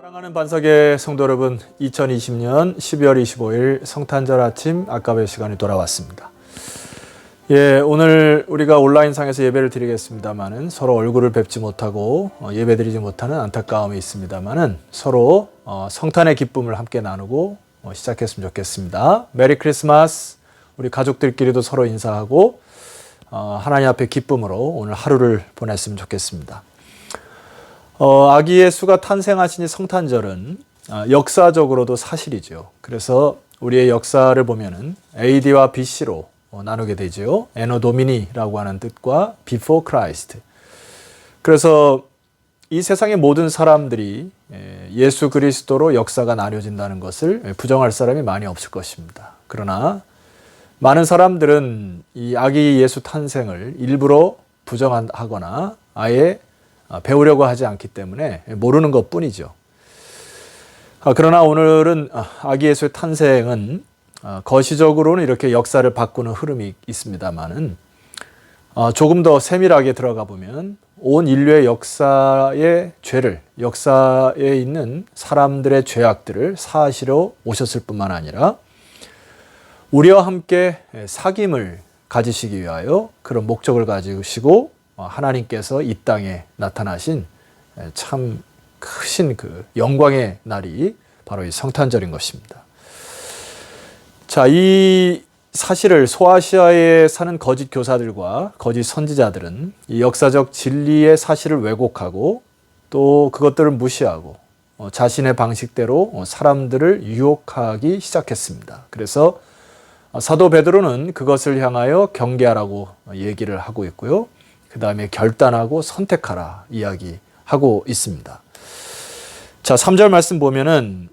사랑하는 반석의 성도 여러분, 2020년 12월 25일 성탄절 아침 아까의 시간이 돌아왔습니다. 오늘 우리가 온라인상에서 예배를 드리겠습니다만은 서로 얼굴을 뵙지 못하고 예배드리지 못하는 안타까움이 있습니다만은 서로 성탄의 기쁨을 함께 나누고 시작했으면 좋겠습니다. 메리 크리스마스. 우리 가족들끼리도 서로 인사하고 하나님 앞에 기쁨으로 오늘 하루를 보냈으면 좋겠습니다. 아기 예수가 탄생하신 이 성탄절은 역사적으로도 사실이죠. 그래서 우리의 역사를 보면은 AD와 BC로 나누게 되죠. 에노 도미니라고 하는 뜻과 Before Christ. 그래서 이 세상의 모든 사람들이 예수 그리스도로 역사가 나뉘어진다는 것을 부정할 사람이 많이 없을 것입니다. 그러나 많은 사람들은 이 아기 예수 탄생을 일부러 부정하거나 아예 배우려고 하지 않기 때문에 모르는 것뿐이죠. 그러나 오늘은 아기 예수의 탄생은 거시적으로는 이렇게 역사를 바꾸는 흐름이 있습니다만은 조금 더 세밀하게 들어가 보면 온 인류의 역사의 죄를, 역사에 있는 사람들의 죄악들을 사하시러 오셨을 뿐만 아니라 우리와 함께 사귐을 가지시기 위하여 그런 목적을 가지시고 하나님께서 이 땅에 나타나신 참 크신 그 영광의 날이 바로 이 성탄절인 것입니다. 자, 이 사실을 소아시아에 사는 거짓 교사들과 거짓 선지자들은 이 역사적 진리의 사실을 왜곡하고 또 그것들을 무시하고 자신의 방식대로 사람들을 유혹하기 시작했습니다. 그래서 사도 베드로는 그것을 향하여 경계하라고 얘기를 하고 있고요. 그 다음에 결단하고 선택하라 이야기하고 있습니다. 자, 3절 말씀 보면은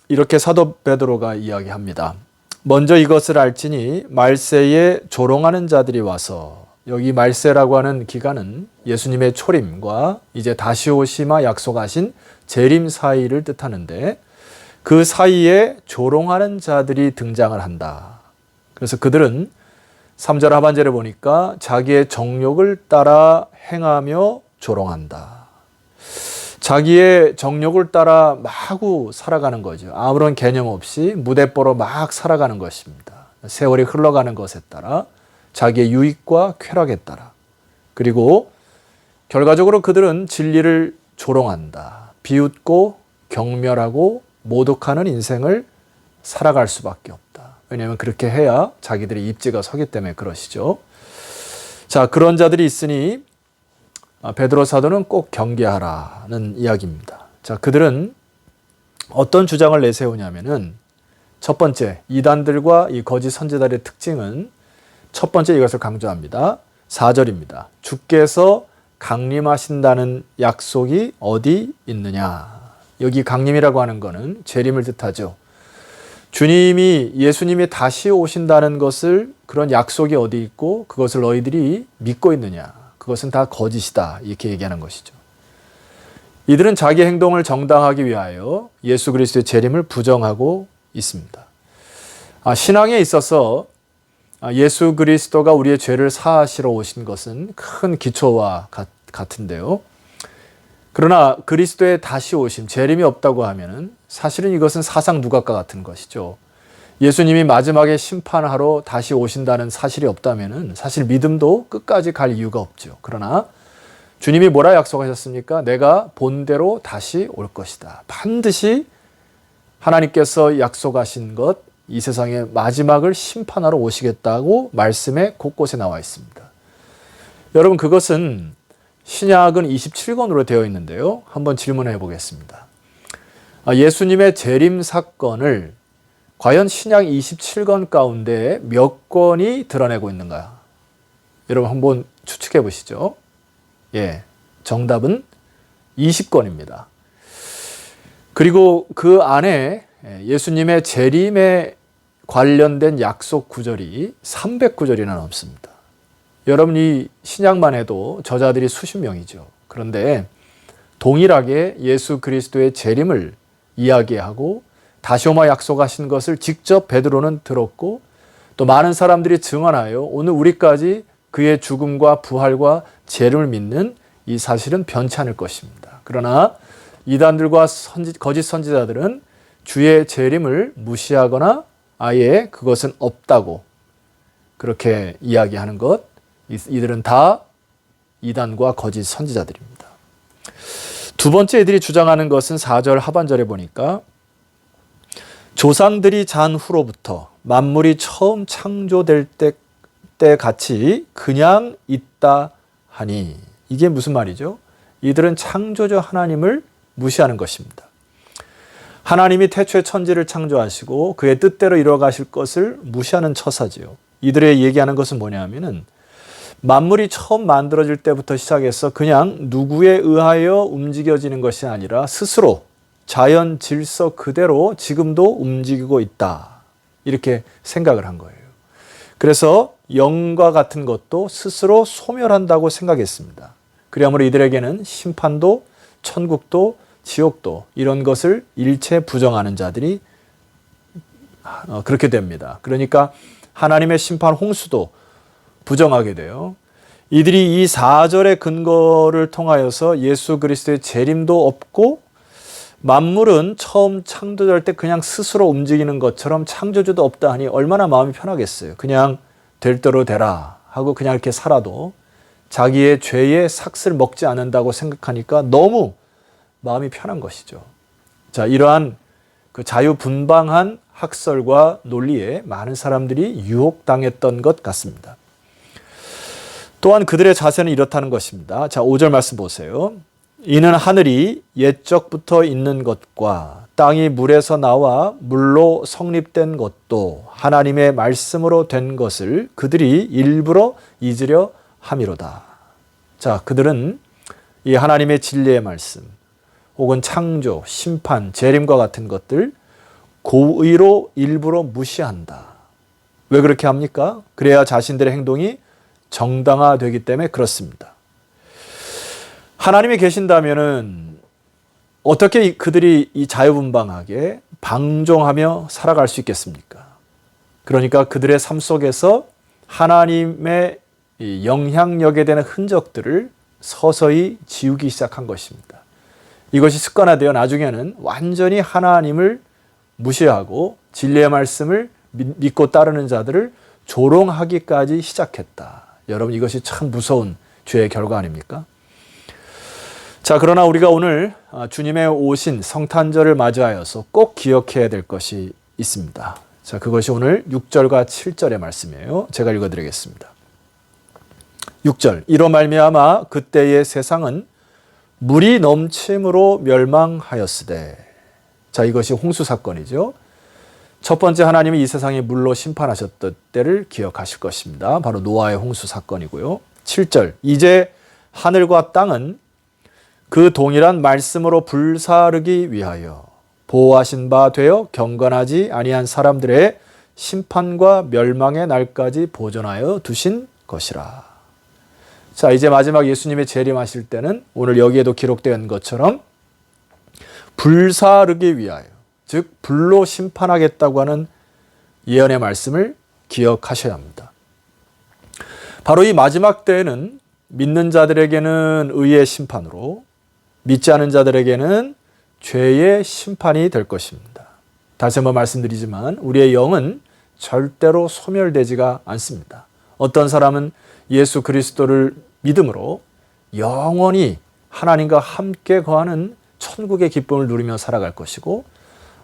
이렇게 사도 베드로가 이야기합니다. 먼저 이것을 알지니 말세에 조롱하는 자들이 와서, 여기 말세라고 하는 기간은 예수님의 초림과 이제 다시 오시마 약속하신 재림 사이를 뜻하는데 그 사이에 조롱하는 자들이 등장을 한다. 그래서 그들은 3절 하반절에 보니까 자기의 정욕을 따라 행하며 조롱한다. 자기의 정욕을 따라 마구 살아가는 거죠. 아무런 개념 없이 무대뽀로 막 살아가는 것입니다. 세월이 흘러가는 것에 따라 자기의 유익과 쾌락에 따라. 그리고 결과적으로 그들은 진리를 조롱한다. 비웃고 경멸하고 모독하는 인생을 살아갈 수밖에 없다. 왜냐하면 그렇게 해야 자기들의 입지가 서기 때문에 그러시죠. 자, 그런 자들이 있으니 베드로 사도는 꼭 경계하라는 이야기입니다. 자, 그들은 어떤 주장을 내세우냐면은 첫 번째, 이단들과 이 거짓 선지자들의 특징은 첫 번째 이것을 강조합니다. 4절입니다. 주께서 강림하신다는 약속이 어디 있느냐. 여기 강림이라고 하는 것은 재림을 뜻하죠. 예수님이 다시 오신다는 것을, 그런 약속이 어디 있고 그것을 너희들이 믿고 있느냐. 그것은 다 거짓이다. 이렇게 얘기하는 것이죠. 이들은 자기 행동을 정당하기 위하여 예수 그리스도의 재림을 부정하고 있습니다. 신앙에 있어서 예수 그리스도가 우리의 죄를 사하시러 오신 것은 큰 기초와 같은데요. 그러나 그리스도의 다시 오심, 재림이 없다고 하면은 사실은 이것은 사상 누각과 같은 것이죠. 예수님이 마지막에 심판하러 다시 오신다는 사실이 없다면은 사실 믿음도 끝까지 갈 이유가 없죠. 그러나 주님이 뭐라 약속하셨습니까? 내가 본대로 다시 올 것이다. 반드시 하나님께서 약속하신 것, 이 세상의 마지막을 심판하러 오시겠다고 말씀에 곳곳에 나와 있습니다. 여러분, 그것은 신약은 27권으로 되어 있는데요. 한번 질문해 보겠습니다. 예수님의 재림 사건을 과연 신약 27권 가운데 몇 권이 드러내고 있는가? 여러분 한번 추측해 보시죠. 정답은 20권입니다. 그리고 그 안에 예수님의 재림에 관련된 약속 구절이 300구절이나 넘습니다. 여러분, 이 신약만 해도 저자들이 수십 명이죠. 그런데 동일하게 예수 그리스도의 재림을 이야기하고 다시 오마 약속하신 것을 직접 베드로는 들었고 또 많은 사람들이 증언하여 오늘 우리까지 그의 죽음과 부활과 재림을 믿는 이 사실은 변치 않을 것입니다. 그러나 이단들과 거짓 선지자들은 주의 재림을 무시하거나 아예 그것은 없다고 그렇게 이야기하는 것, 이들은 다 이단과 거짓 선지자들입니다. 두 번째 이들이 주장하는 것은 4절 하반절에 보니까 조상들이 잔 후로부터 만물이 처음 창조될 때 같이 그냥 있다 하니, 이게 무슨 말이죠? 이들은 창조주 하나님을 무시하는 것입니다. 하나님이 태초에 천지를 창조하시고 그의 뜻대로 이루어가실 것을 무시하는 처사지요. 이들의 얘기하는 것은 뭐냐면은 만물이 처음 만들어질 때부터 시작해서 그냥 누구에 의하여 움직여지는 것이 아니라 스스로 자연 질서 그대로 지금도 움직이고 있다, 이렇게 생각을 한 거예요. 그래서 영과 같은 것도 스스로 소멸한다고 생각했습니다. 그러므로 이들에게는 심판도 천국도 지옥도 이런 것을 일체 부정하는 자들이 그렇게 됩니다. 그러니까 하나님의 심판 홍수도 부정하게 돼요. 이들이 이 4절의 근거를 통하여서 예수 그리스도의 재림도 없고 만물은 처음 창조될 때 그냥 스스로 움직이는 것처럼 창조주도 없다 하니 얼마나 마음이 편하겠어요. 그냥 될 대로 되라 하고 그냥 이렇게 살아도 자기의 죄의 삭슬 먹지 않는다고 생각하니까 너무 마음이 편한 것이죠. 자, 이러한 그 자유분방한 학설과 논리에 많은 사람들이 유혹당했던 것 같습니다. 또한 그들의 자세는 이렇다는 것입니다. 자, 5절 말씀 보세요. 이는 하늘이 옛적부터 있는 것과 땅이 물에서 나와 물로 성립된 것도 하나님의 말씀으로 된 것을 그들이 일부러 잊으려 함이로다. 자, 그들은 이 하나님의 진리의 말씀 혹은 창조, 심판, 재림과 같은 것들 고의로 일부러 무시한다. 왜 그렇게 합니까? 그래야 자신들의 행동이 정당화되기 때문에 그렇습니다. 하나님이 계신다면은 어떻게 그들이 이 자유분방하게 방종하며 살아갈 수 있겠습니까? 그러니까 그들의 삶 속에서 하나님의 영향력에 대한 흔적들을 서서히 지우기 시작한 것입니다. 이것이 습관화되어 나중에는 완전히 하나님을 무시하고 진리의 말씀을 믿고 따르는 자들을 조롱하기까지 시작했다. 여러분, 이것이 참 무서운 죄의 결과 아닙니까? 자, 그러나 우리가 오늘 주님의 오신 성탄절을 맞이하여서 꼭 기억해야 될 것이 있습니다. 자, 그것이 오늘 6절과 7절의 말씀이에요. 제가 읽어드리겠습니다. 6절, 이로 말미암아 그때의 세상은 물이 넘침으로 멸망하였으되. 자, 이것이 홍수 사건이죠. 첫 번째 하나님이 이 세상에 물로 심판하셨던 때를 기억하실 것입니다. 바로 노아의 홍수 사건이고요. 7절, 이제 하늘과 땅은 그 동일한 말씀으로 불사르기 위하여 보호하신 바 되어 경건하지 아니한 사람들의 심판과 멸망의 날까지 보존하여 두신 것이라. 자, 이제 마지막 예수님의 재림하실 때는 오늘 여기에도 기록된 것처럼 불사르기 위하여, 즉 불로 심판하겠다고 하는 예언의 말씀을 기억하셔야 합니다. 바로 이 마지막 때에는 믿는 자들에게는 의의 심판으로, 믿지 않은 자들에게는 죄의 심판이 될 것입니다. 다시 한번 말씀드리지만 우리의 영은 절대로 소멸되지가 않습니다. 어떤 사람은 예수 그리스도를 믿음으로 영원히 하나님과 함께 거하는 천국의 기쁨을 누리며 살아갈 것이고,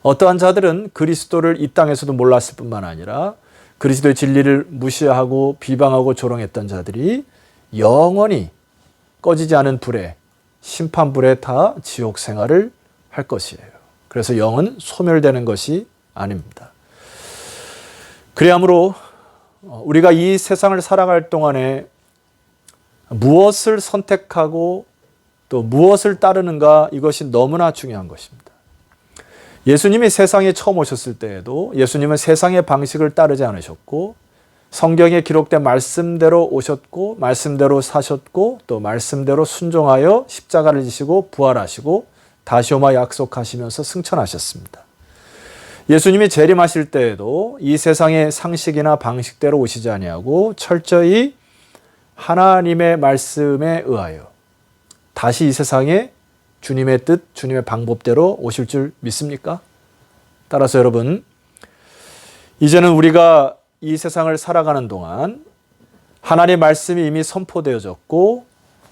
어떠한 자들은 그리스도를 이 땅에서도 몰랐을 뿐만 아니라 그리스도의 진리를 무시하고 비방하고 조롱했던 자들이 영원히 꺼지지 않은 불에, 심판불에 타 지옥 생활을 할 것이에요. 그래서 영은 소멸되는 것이 아닙니다. 그러므로 우리가 이 세상을 살아갈 동안에 무엇을 선택하고 또 무엇을 따르는가, 이것이 너무나 중요한 것입니다. 예수님이 세상에 처음 오셨을 때에도 예수님은 세상의 방식을 따르지 않으셨고, 성경에 기록된 말씀대로 오셨고 말씀대로 사셨고 또 말씀대로 순종하여 십자가를 지시고 부활하시고 다시 오마 약속하시면서 승천하셨습니다. 예수님이 재림하실 때에도 이 세상의 상식이나 방식대로 오시지 아니하고 철저히 하나님의 말씀에 의하여 다시 이 세상에 주님의 뜻, 주님의 방법대로 오실 줄 믿습니까? 따라서 여러분, 이제는 우리가 이 세상을 살아가는 동안 하나님의 말씀이 이미 선포되어졌고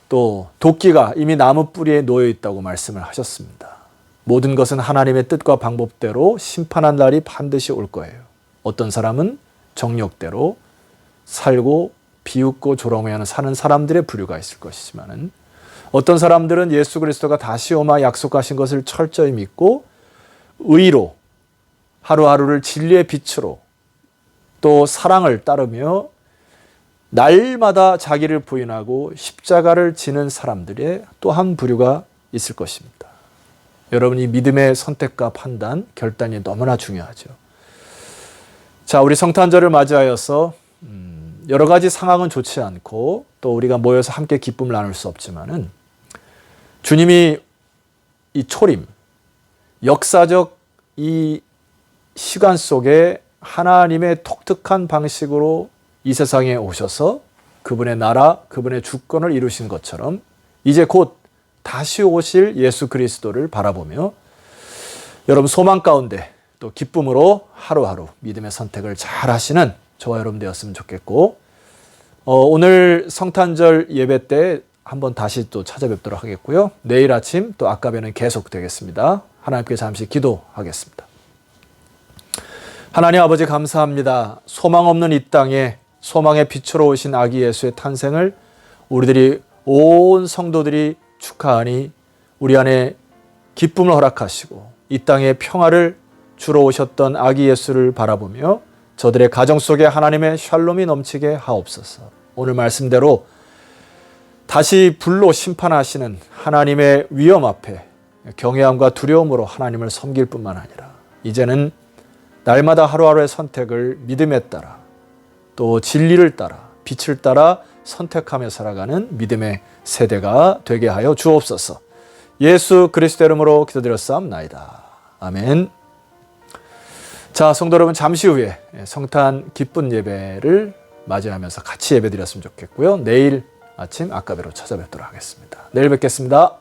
또 도끼가 이미 나무 뿌리에 놓여 있다고 말씀을 하셨습니다. 모든 것은 하나님의 뜻과 방법대로 심판한 날이 반드시 올 거예요. 어떤 사람은 정욕대로 살고 비웃고 조롱하며 사는 사람들의 부류가 있을 것이지만은 어떤 사람들은 예수 그리스도가 다시 오마 약속하신 것을 철저히 믿고 의로 하루하루를 진리의 빛으로 또 사랑을 따르며 날마다 자기를 부인하고 십자가를 지는 사람들의 또 한 부류가 있을 것입니다. 여러분, 이 믿음의 선택과 판단, 결단이 너무나 중요하죠. 자, 우리 성탄절을 맞이하여서 여러 가지 상황은 좋지 않고 또 우리가 모여서 함께 기쁨을 나눌 수 없지만은 주님이 이 초림, 역사적 이 시간 속에 하나님의 독특한 방식으로 이 세상에 오셔서 그분의 나라, 그분의 주권을 이루신 것처럼 이제 곧 다시 오실 예수 그리스도를 바라보며 여러분 소망 가운데 또 기쁨으로 하루하루 믿음의 선택을 잘 하시는 저와 여러분 되었으면 좋겠고 오늘 성탄절 예배 때 한번 다시 또 찾아뵙도록 하겠고요. 내일 아침 또 아까배는 계속 되겠습니다. 하나님께 잠시 기도하겠습니다. 하나님 아버지 감사합니다. 소망 없는 이 땅에 소망의 빛으로 오신 아기 예수의 탄생을 우리들이 온 성도들이 축하하니 우리 안에 기쁨을 허락하시고 이 땅에 평화를 주러 오셨던 아기 예수를 바라보며 저들의 가정 속에 하나님의 샬롬이 넘치게 하옵소서. 오늘 말씀대로 다시 불로 심판하시는 하나님의 위엄 앞에 경외함과 두려움으로 하나님을 섬길 뿐만 아니라 이제는 날마다 하루하루의 선택을 믿음에 따라 또 진리를 따라 빛을 따라 선택하며 살아가는 믿음의 세대가 되게 하여 주옵소서. 예수 그리스도 이름으로 기도드렸사옵나이다. 아멘. 자, 성도 여러분, 잠시 후에 성탄 기쁜 예배를 맞이하면서 같이 예배드렸으면 좋겠고요. 내일 아침 아까배로 찾아뵙도록 하겠습니다. 내일 뵙겠습니다.